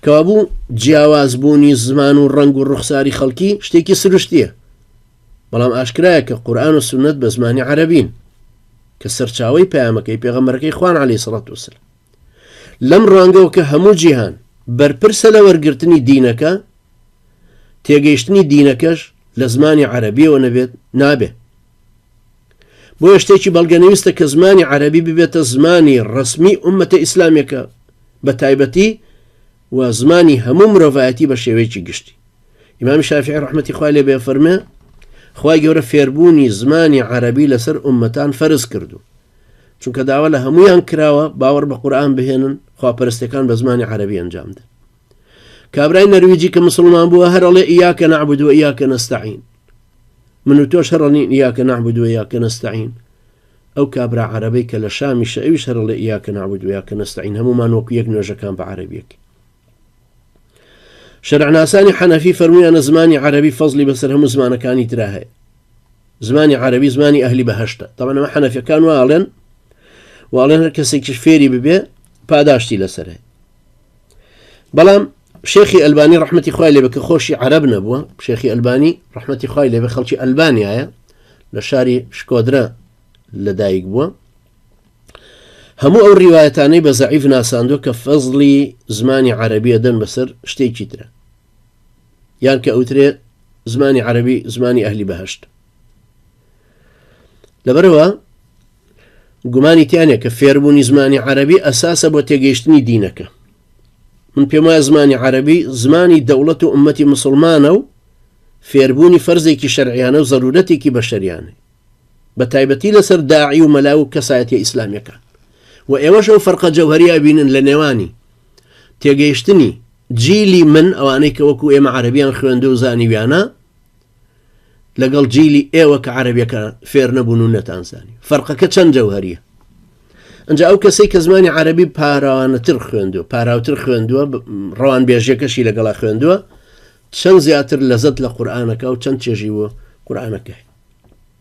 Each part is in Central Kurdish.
کەوابوو جیاوازبوونی زمان و ڕنگ و ڕوخساری خەڵکی شتێکی سروشتیە، بەڵام ئاشکرایە کە قورئان و سونەت بە زمانی عەرەبین کە سەرچاوەی پەیامەکەی پێغەمبەرەکەی خوان عەلەیهی سەڵات وسەلام. لەم ڕانگەوە کە هەموو جیهان بەرپرسە لە وەرگرتنی دینەکە، تێگەیشتنی دینەکەش لە زمانی عەرەبیەوە نەبێت نابێ. بۆیە شتێکی بەڵگەنەویستە کە زمانی عەرەبی ببێتە زمانی ڕەسمی ئوممەتە ئیسلامیەکە بە تایبەتی و زمانی هەموو مرۆڤایەتی بە شێوەیەکی گشتی. ئیمامی شافعی ڕەحمەتی خوای لێ بێ فەرمێ خوای گەورە فێربوونی زمانی عەرەبی لەسەر ئوممەتان فەرز کردو، چونکە داوا لە هەمویان کراوە باوەڕ بە قورئان بهێنن، خواپەرستەکان بە زمانی عەرەبی ئەنجام بدەن. کابرای نەرویجی کە مسلمان بووە هەرەڵێ ئیاکە نەعبود و ئیاکە نەستەعین، من و تۆش هەڕەڵین ئیاکە نەعبود و ئیاکە نەستەعین. ئەو کابرا عەرەبەی کە لە شامیشە ئەویش هەرەڵێ ئیاکە نەعبود و ئیاکە نەستەعین، هەمومان وەکو یەک نوێژەکان بە عەرەبیەکی. شەرعناسانی حەنەفی فەرموویانە زمانی عەرەبی فەزلی بەسەر هەموو زمانەکانی ترا هەیە. زمانی عەرەبی زمانی ئەهلی بەهەشتە. طبعا ئەمە حەنەفیەکان واڵێن هەر کەسێکیش فێری ببێ پاداشتی لەسەر هەیە. بەڵام شێخی ئەلبانی ڕەحمەتی خوای لێبێ کە خۆشی عەرەب نەبووە، شێخی ئەلبانی ڕەحمەتی خوای لێبێ خەڵکی ئەلبانیایە لە شاری شکۆدرە لەدایک بووە، هەموو ئەو ڕیوایەتانەی بە زەعیف ناساندووە کە فەزلی زمانی عەرەبیە دەن بەسەر شتێکی ترە، یان کە ئەوترێ زمانی عەرەبی زمانی ئەهلی بەهەشت. لەبەرەوە گومانی تیانێ کە فێربوونی زمانی عەرەبی ئەساسە بۆ تێگەیشتنی دینەکە. من پێم وایە زمانی عەرەبی زمانی دەوڵەت و ئوممەتی مسلمانە و فێربوونی فەرزێکی شەرعیانە و زەرورەتێکی بەشەریانە، بە تایبەتی لەسەر داعی و مەلا و کەسایەتی ئیسلامیەکان. و ئێوەش ئەو فەرقە جەوهەریە بینن لە نێوانی تێگەیشتنی جیلی من ئەوانەی کە وەکو ئێمە عەرەبیان خوێندە و زانیویانە لەگەڵ جیلی ئێوە کە عەرەبیەکە فێر نەبوون و نەتانزانی. فەرقەکە چەند جەوهەریە. ئەنجا ئەو کەسەی کە زمانی عەرەبی پاراوانەتر خوێندووە، پاراوتر خوێندووە، ڕەوان بێژەکەشی لەگەڵا خوێندووە، چەند زیاتر لەزەت لە قورئانەکە و چەند چێژی وە قورئانەکە،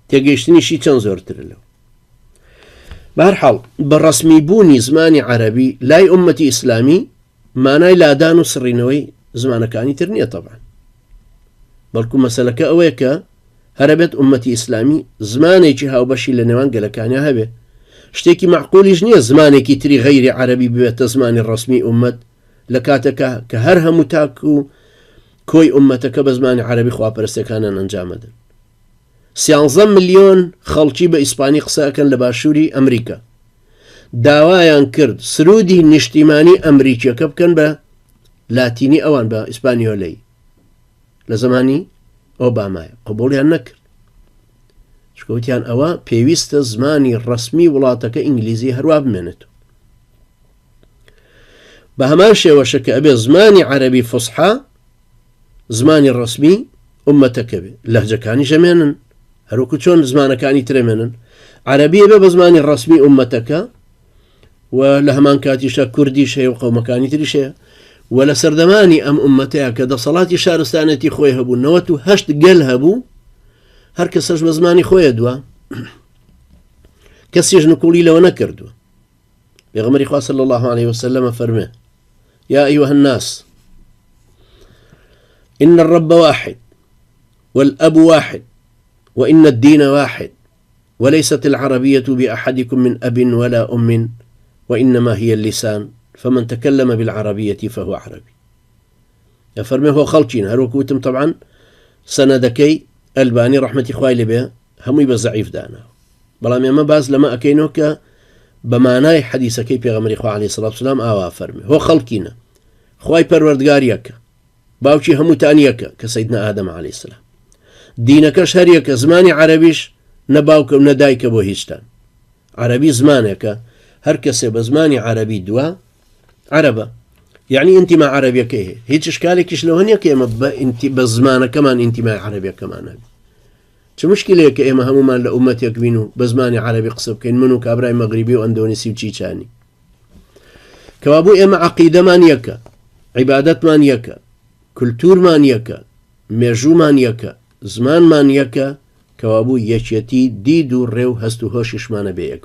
تێگەیشتنیشی چەند زۆرترە لەو. بەهەرحاڵ بە ڕەسمی بوونی زمانی عەرەبی لای ئوممەتی ئیسلامی مانای لادان و سڕینەوەی زمانەکانی تر نییە طبعا، بەڵکو مەسەلەکە ئەوەیە کە هەرەبێت ئوممەتی ئیسلامی زمانێکی هاوبەشی لە نێوان گەلەکانیا هەبێ. شتێکی معقولیش نییە زمانێکی تری غەیری عەرەبی ببێتە زمانی ڕەسمی ئوممەت لە کاتێکە کە هەر هەموو تاک و کۆی ئوممەتەکە بە زمانی عەرەبی خواپەرستەکانان ئەنجامەدەن. 13 ملیۆن خەڵکی بە ئیسپانی قسەکەن لە باشووری ئەمریکا. داوایان کرد سرودی نیشتیمانی ئەمریکیەکە بکەن بە لاتینی ئەوان بە ئیسپانیۆلەی لە زمانی ئۆبامایە، قبوڵیان نەکرد، چکەوتیان ئەوە پێویستە زمانی ڕەسمی وڵاتەکە ئینگلیزی هەروە بمێنێت. بە هەمان شێوەشە کە ئەبێ زمانی عەرەبی فوسحا زمانی ڕەسمی ئوممەتەکە بێ، لەهجەکانی ژەمێنن هەروەکو چۆن زمانەکانی ترێمێنن. عەرەبیە بێ بە زمانی ڕەسمی ئوممەتەکە و لە هەمان کاتیشە کوردیش هەیە و قەومەکانی تریش هەیە، و لە سەردەمانی ئەم ئوممەتەیە کە دەسەڵاتی شارستانەتی خۆی هەبوو 98 گەل هەبوو، هەر کەسەش بە زمانی خۆیە دووە، کەسیش نکوڵی لەوە نەکردووە. پێغەمبەری خوا صلی الله عليه وسلم فەرمێ يا أيها الناس إن الرب واحد والأب واحد وإن الدين واحد وليست العربية بأحدكم من أب ولا أم وإنما هي اللسان فمن تكلم بالعربية فهو عربي. فرمي هو خلقين هروكوتم طبعا سندكي ئەلبانی ڕەحمەتی خوای لێبێ هەمووی بە زەعیف دانا، بەڵام ئێمە باز لەمە ئەکەینەوە کە بە مانای حەدیسەکەی پێغەمبەری خوا عەلەیهی سەڵات وسەلام ئاوا فەرمێ هۆ خەڵکینە خوای پەروەردگار یەکە، باوکی هەمووتان یەکە کە سەیدنا ئادەم عەلەیهی سەلام، دینەکەش هەر یەکە، زمانی عەرەبیش نە باوکە و نە دایکە بۆ هیچتان، عەرەبی زمانێکە، هەر کەسێ بە زمانی عەرەبی دووە عەرەبە، يعني انتماء عربية كيه هيك اشكالك شلون هي كيما بزمانه كمان انتماء عربية كمان هذه شو مشكلة كيما هم ما لأمتي يكبينوا بزمان عربي قصب كين منو كابراي مغربي واندونيسي وتشيشاني كوابو اما عقيدة مان يكا عبادات مان يكا كلتور مان يكا ميرجو مان يكا زمان مان يكا كوابو يشيتي ديدو ريو هستو هوشش مان بيك